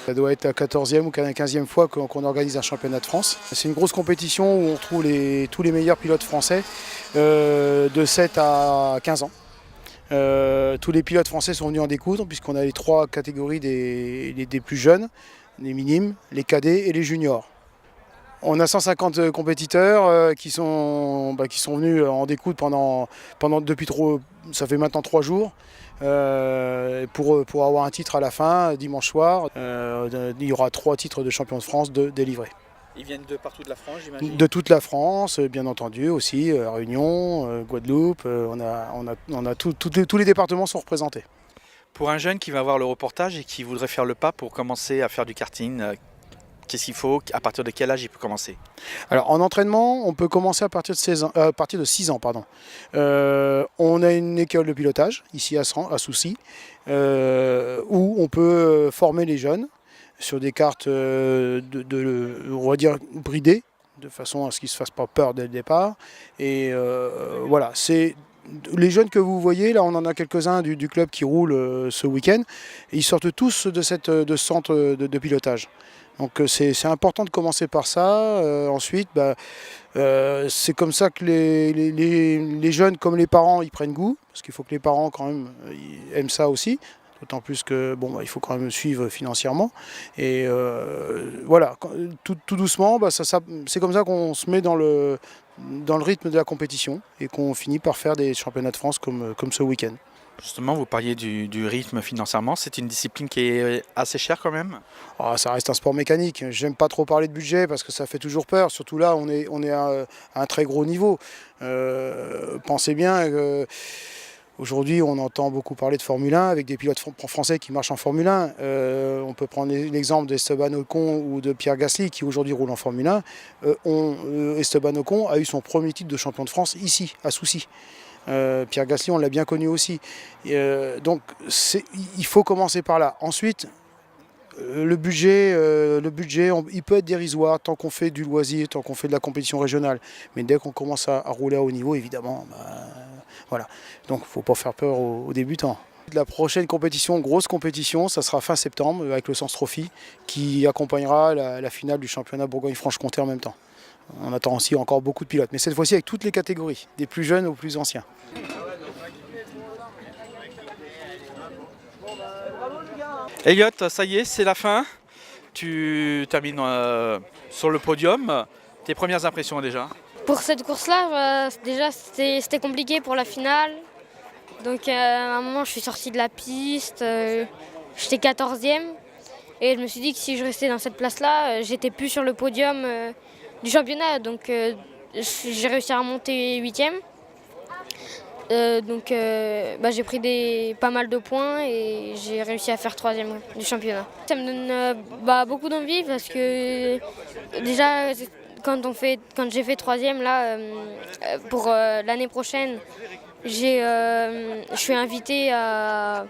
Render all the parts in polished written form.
Ça doit être la 14e ou la 15e fois qu'on organise un championnat de France. C'est une grosse compétition où on retrouve tous les meilleurs pilotes français de 7 à 15 ans. Tous les pilotes français sont venus en découdre puisqu'on a les 3 catégories des plus jeunes, les minimes, les cadets et les juniors. On a 150 compétiteurs qui sont venus en découdre ça fait maintenant 3 jours pour avoir un titre à la fin, dimanche soir. Il y aura 3 titres de champion de France délivrés. Ils viennent de partout de la France, j'imagine? De toute la France, bien entendu aussi, Réunion, Guadeloupe, on a tous les départements sont représentés. Pour un jeune qui va voir le reportage et qui voudrait faire le pas pour commencer à faire du karting, qu'est-ce qu'il faut? À partir de quel âge il peut commencer? Alors en entraînement, on peut commencer à partir de 6 ans. On a une école de pilotage ici à Soucy où on peut former les jeunes sur des cartes on va dire bridées, de façon à ce qu'ils ne se fassent pas peur dès le départ. Et voilà, c'est les jeunes que vous voyez, là on en a quelques-uns du club qui roulent ce week-end. Ils sortent tous de ce centre de pilotage. Donc c'est important de commencer par ça. Ensuite, c'est comme ça que les jeunes comme les parents ils prennent goût, parce qu'il faut que les parents quand même ils aiment ça aussi. D'autant plus que il faut quand même suivre financièrement. Et voilà, tout doucement, c'est comme ça qu'on se met dans le rythme de la compétition et qu'on finit par faire des championnats de France comme ce week-end. Justement, vous parliez du rythme financièrement, c'est une discipline qui est assez chère quand même? Ça reste un sport mécanique. J'aime pas trop parler de budget parce que ça fait toujours peur. Surtout là, on est à un très gros niveau. Pensez bien que aujourd'hui, on entend beaucoup parler de Formule 1 avec des pilotes français qui marchent en Formule 1. On peut prendre l'exemple d'Esteban Ocon ou de Pierre Gasly qui aujourd'hui roulent en Formule 1. Esteban Ocon a eu son premier titre de champion de France ici, à Soucy. Pierre Gasly, on l'a bien connu aussi. Donc il faut commencer par là. Ensuite, le budget, il peut être dérisoire tant qu'on fait du loisir, tant qu'on fait de la compétition régionale. Mais dès qu'on commence à rouler à haut niveau, évidemment, voilà. Donc il ne faut pas faire peur aux débutants. La prochaine compétition, grosse compétition, ça sera fin septembre avec le Sens Trophy qui accompagnera la finale du championnat Bourgogne-Franche-Comté en même temps. On attend aussi encore beaucoup de pilotes, mais cette fois-ci avec toutes les catégories, des plus jeunes aux plus anciens. Elliot, ça y est, c'est la fin. Tu termines sur le podium. Tes premières impressions déjà? Pour cette course-là, déjà c'était compliqué pour la finale. Donc à un moment je suis sortie de la piste, j'étais 14e. Et je me suis dit que si je restais dans cette place-là, j'étais plus sur le podium du championnat. Donc j'ai réussi à remonter 8e. J'ai pris pas mal de points et j'ai réussi à faire 3e du championnat. Ça me donne beaucoup d'envie parce que déjà quand j'ai fait 3e là, pour l'année prochaine, je suis invitée à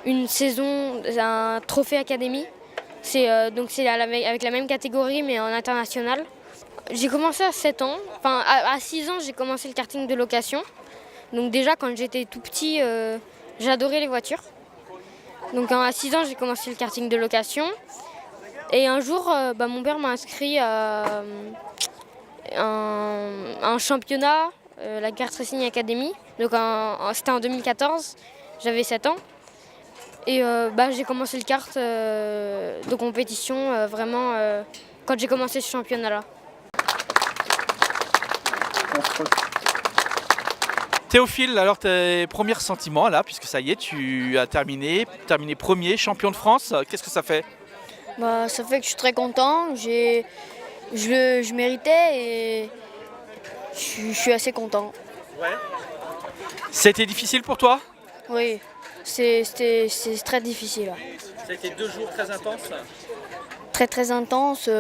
une saison, un trophée académie. C'est avec la même catégorie mais en international. J'ai commencé à 7 ans, enfin à 6 ans j'ai commencé le karting de location. Donc déjà quand j'étais tout petit, j'adorais les voitures. Donc à 6 ans j'ai commencé le karting de location. Et un jour mon père m'a inscrit à un championnat, la Kart Racing Academy. Donc c'était en 2014, j'avais 7 ans. Et j'ai commencé le kart de compétition vraiment quand j'ai commencé ce championnat-là. Théophile, alors tes premiers sentiments là, puisque ça y est, tu as terminé premier champion de France, qu'est-ce que ça fait? Ça fait que je suis très content, je méritais et je suis assez content. Ouais. C'était difficile pour toi? Oui, c'est très difficile. Ça a été 2 jours très intenses? Très intense,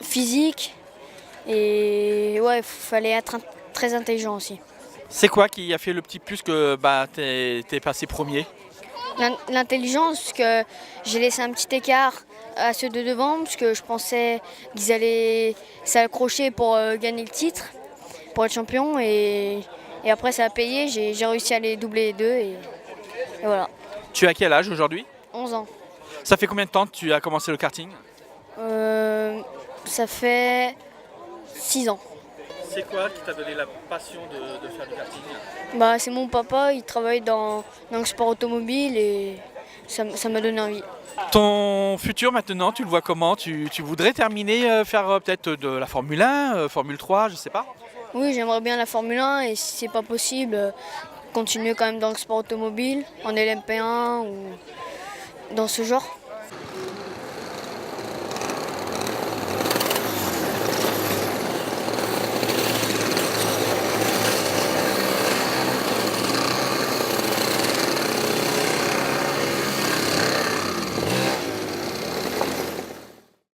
physique et ouais, il fallait être très intelligent aussi. C'est quoi qui a fait le petit plus que t'es passé premier? L'intelligence, que j'ai laissé un petit écart à ceux de devant parce que je pensais qu'ils allaient s'accrocher pour gagner le titre, pour être champion et après ça a payé, j'ai réussi à les doubler les deux et voilà. Tu as quel âge aujourd'hui? 11 ans. Ça fait combien de temps que tu as commencé le karting? Ça fait 6 ans. C'est quoi qui t'a donné la passion de faire du karting? Bah, c'est mon papa, il travaille dans le sport automobile et ça m'a donné envie. Ton futur maintenant, tu le vois comment? Tu voudrais terminer, faire peut-être de la Formule 1, Formule 3, je sais pas? Oui, j'aimerais bien la Formule 1 et si c'est pas possible, continuer quand même dans le sport automobile, en LMP1 ou dans ce genre.